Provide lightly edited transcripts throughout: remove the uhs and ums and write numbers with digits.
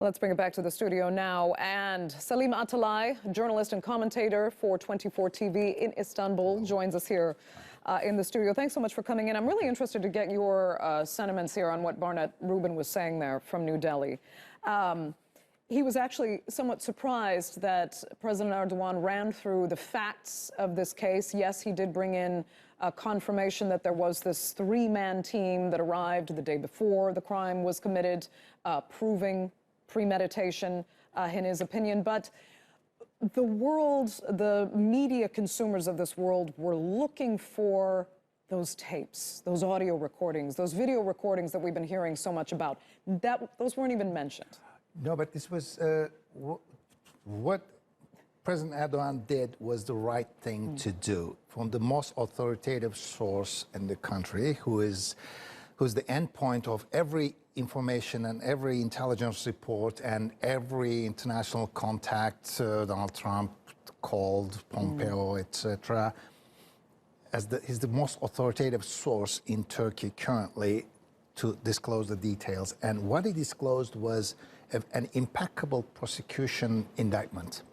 Let's bring it back to the studio now. And Selim Atalay, journalist and commentator for 24 TV in Istanbul, joins us here in the studio. Thanks so much for coming in. I'm really interested to get your sentiments here on what Barnett Rubin was saying there from New Delhi. He was actually somewhat surprised that President Erdogan ran through the facts of this case. Yes, he did bring in confirmation that there was this three-man team that arrived the day before the crime was committed, proving premeditation, in his opinion. But the world, the media consumers of this world were looking for those tapes, those audio recordings, those video recordings that we've been hearing so much about. Those weren't even mentioned. No, but this was what President Erdogan did was the right thing to do. From the most authoritative source in the country, who's the endpoint of every information and every intelligence report and every international contact Donald Trump called, Pompeo, etc. He's the most authoritative source in Turkey currently to disclose the details. And what he disclosed was an impeccable prosecution indictment.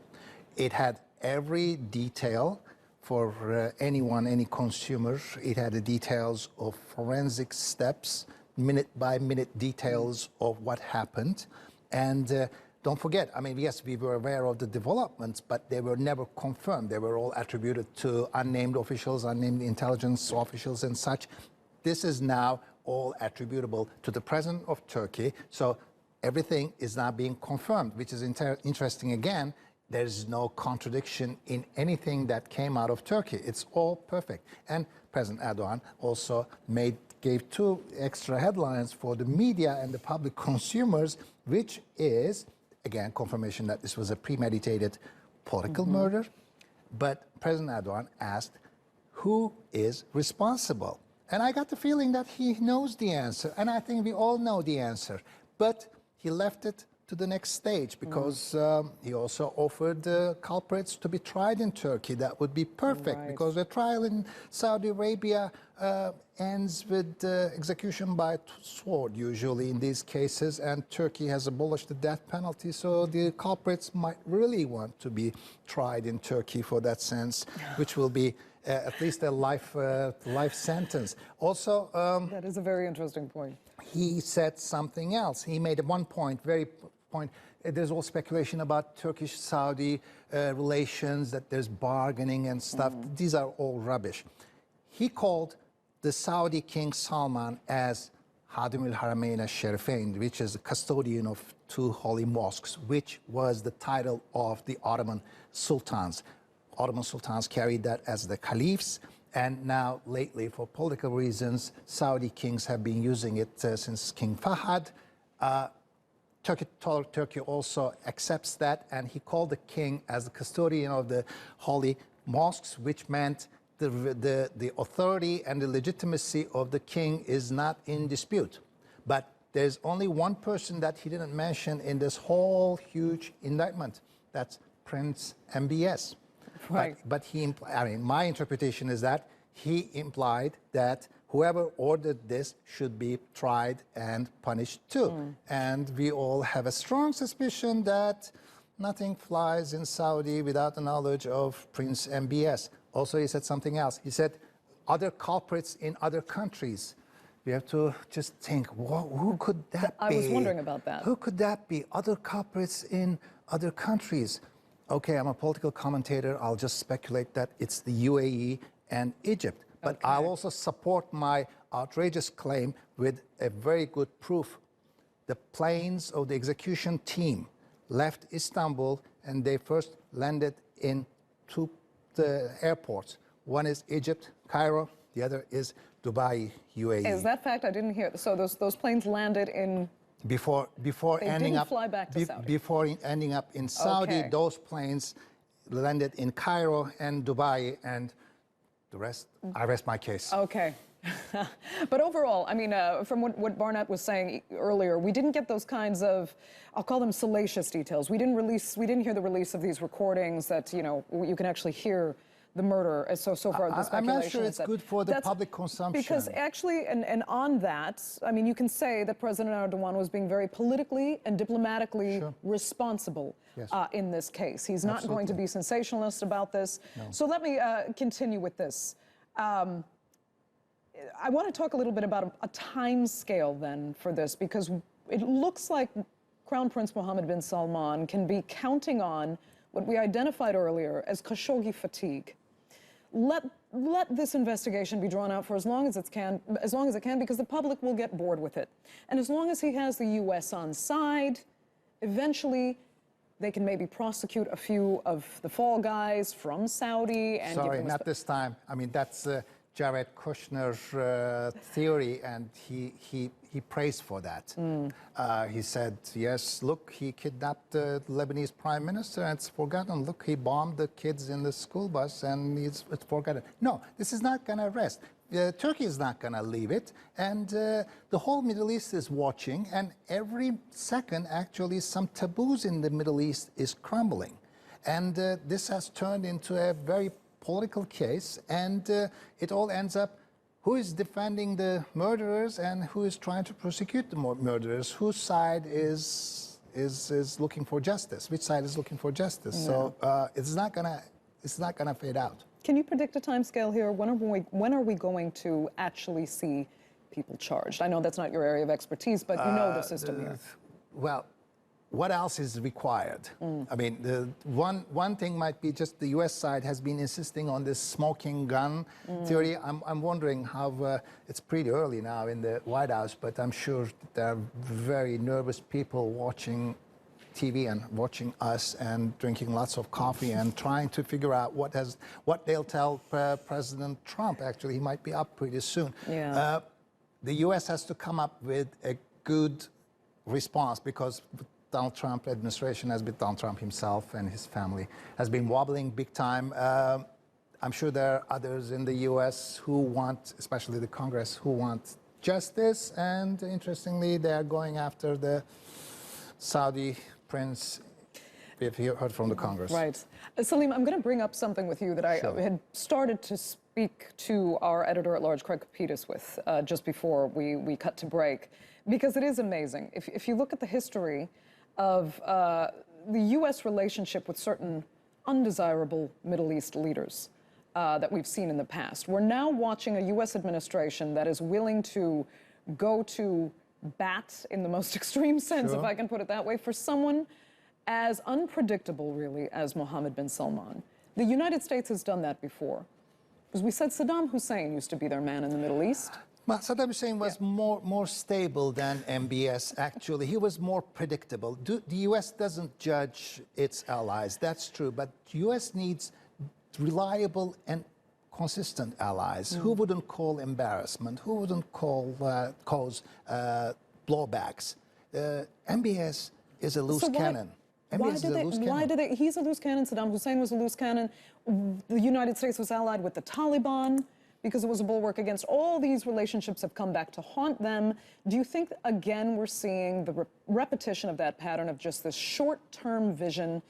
It had every detail for anyone, any consumer. It had the details of forensic steps, minute-by-minute details of what happened. And don't forget, I mean, yes, we were aware of the developments, but they were never confirmed. They were all attributed to unnamed officials, unnamed intelligence officials and such. This is now all attributable to the President of Turkey. So everything is now being confirmed, which is interesting again. There's no contradiction in anything that came out of Turkey. It's all perfect. And President Erdogan also gave two extra headlines for the media and the public consumers, which is, again, confirmation that this was a premeditated political murder. But President Erdogan asked, who is responsible? And I got the feeling that he knows the answer, and I think we all know the answer. But he left it to the next stage because he also offered the culprits to be tried in Turkey. That would be perfect because the trial in Saudi Arabia ends with execution by sword usually in these cases, and Turkey has abolished the death penalty, so the culprits might really want to be tried in Turkey for that sense, which will be at least a life sentence. Also, that is a very interesting point. He said something else. He made one point, there's all speculation about Turkish-Saudi relations, that there's bargaining and stuff. These are all rubbish. He called the Saudi King Salman as Hadimul Haramain al-Sharifein, which is the custodian of two holy mosques, which was the title of the Ottoman sultans. Ottoman sultans carried that as the caliphs, and now lately, for political reasons, Saudi kings have been using it since King Fahd. Turkey also accepts that, and he called the king as the custodian of the holy mosques, which meant the authority and the legitimacy of the king is not in dispute. But there's only one person that he didn't mention in this whole huge indictment. That's Prince MBS. Right. But I mean, my interpretation is that he implied that whoever ordered this should be tried and punished too. And we all have a strong suspicion that nothing flies in Saudi without the knowledge of Prince MBS. Also, he said something else. He said other culprits in other countries. We have to just think, who could that be? I was wondering about that. Who could that be? Other culprits in other countries. Okay, I'm a political commentator. I'll just speculate that it's the UAE and Egypt. But I'll also support my outrageous claim with a very good proof. The planes of the execution team left Istanbul and they first landed in two airports. One is Egypt, Cairo. The other is Dubai, UAE. Is that fact? I didn't hear. So those planes landed in... Before ending up in Saudi, those planes landed in Cairo and Dubai, and the rest, I rest my case. Okay. But overall, I mean, from what Barnett was saying earlier, we didn't get those kinds of, I'll call them salacious details. We didn't hear the release of these recordings that, you know, you can actually hear the murder, so far the speculation I'm not sure is it's that good for the that's- public consumption. Because actually, and on that, I mean, you can say that President Erdogan was being very politically and diplomatically responsible Yes. in this case. He's not going to be sensationalist about this. No. So let me continue with this. I want to talk a little bit about a time scale then for this, because it looks like Crown Prince Mohammed bin Salman can be counting on what we identified earlier as Khashoggi fatigue. Let this investigation be drawn out for as long as it can, because the public will get bored with it. And as long as he has the U.S. on side, eventually they can maybe prosecute a few of the fall guys from Saudi and Sorry, give them not this time. I mean, that's Jared Kushner's theory, and he praised for that. He said, yes, look, he kidnapped the Lebanese prime minister, and it's forgotten. Look, he bombed the kids in the school bus, and it's forgotten. No, this is not going to rest. Turkey is not going to leave it, and the whole Middle East is watching, and every second, actually, some taboos in the Middle East is crumbling. And this has turned into a very political case, and it all ends up who is defending the murderers and who is trying to prosecute the murderers, whose side is looking for justice, which side is looking for justice. Yeah. So it's not gonna fade out. Can you predict a time scale here? When are we going to actually see people charged? I know that's not your area of expertise, but you know the system here. Well, what else is required? I mean, the one thing might be just the U.S. side has been insisting on this smoking gun theory. I'm wondering how, it's pretty early now in the White House, but I'm sure there are very nervous people watching TV and watching us and drinking lots of coffee and trying to figure out what they'll tell President Trump. Actually, he might be up pretty soon. Yeah. The U.S. has to come up with a good response, because Donald Trump administration, has been Donald Trump himself and his family, has been wobbling big time. I'm sure there are others in the U.S. who want, especially the Congress, who want justice. And interestingly, they are going after the Saudi prince. If you heard from the Congress. Right. Selim, I'm going to bring up something with you that I had started to speak to our editor-at-large, Craig Capitas, with just before we cut to break, because it is amazing. If you look at the history of the U.S. relationship with certain undesirable Middle East leaders that we've seen in the past, we're now watching a U.S. administration that is willing to go to bat, in the most extreme sense, if I can put it that way, for someone as unpredictable, really, as Mohammed bin Salman. The United States has done that before. As we said, Saddam Hussein used to be their man in the Middle East. Well, Saddam Hussein was more stable than MBS, actually. He was more predictable. The U.S. doesn't judge its allies, that's true, but the U.S. needs reliable and consistent allies who wouldn't call embarrassment, who wouldn't cause blowbacks. MBS is a loose cannon. He's a loose cannon. Saddam Hussein was a loose cannon. The United States was allied with the Taliban because it was a bulwark against. All these relationships have come back to haunt them. Do you think, again, we're seeing the repetition of that pattern of just this short-term vision,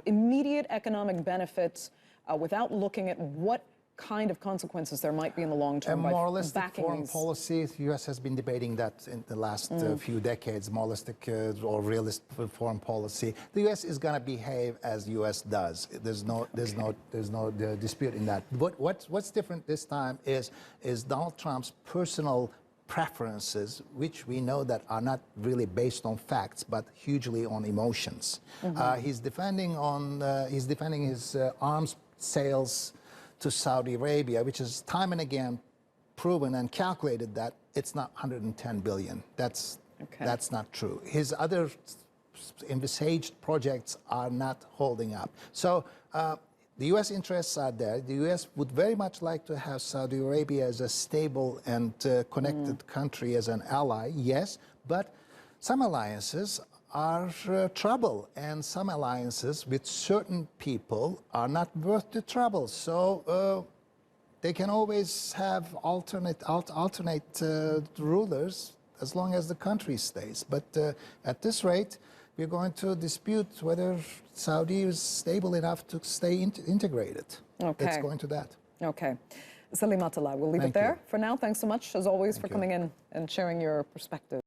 immediate economic benefits without looking at what kind of consequences there might be in the long term? A moralistic foreign policy, the U.S. has been debating that in the last few decades, moralistic or realist foreign policy. The U.S. is going to behave as U.S. does. There's no dispute in that. But what's different this time is Donald Trump's personal preferences, which we know that are not really based on facts, but hugely on emotions. He's defending his arms sales to Saudi Arabia, which is time and again proven and calculated that it's not 110 billion. That's not true. His other envisaged projects are not holding up. So the U.S. interests are there. The U.S. would very much like to have Saudi Arabia as a stable and connected country, as an ally, yes, but some alliances are trouble, and some alliances with certain people are not worth the trouble. So they can always have alternate rulers as long as the country stays. But at this rate, we're going to dispute whether Saudi is stable enough to stay integrated. Okay. Let's go into that. Okay. Selim Atalay, we'll leave it Thank there you. for now. Thanks so much, as always, for you. coming in and sharing your perspective.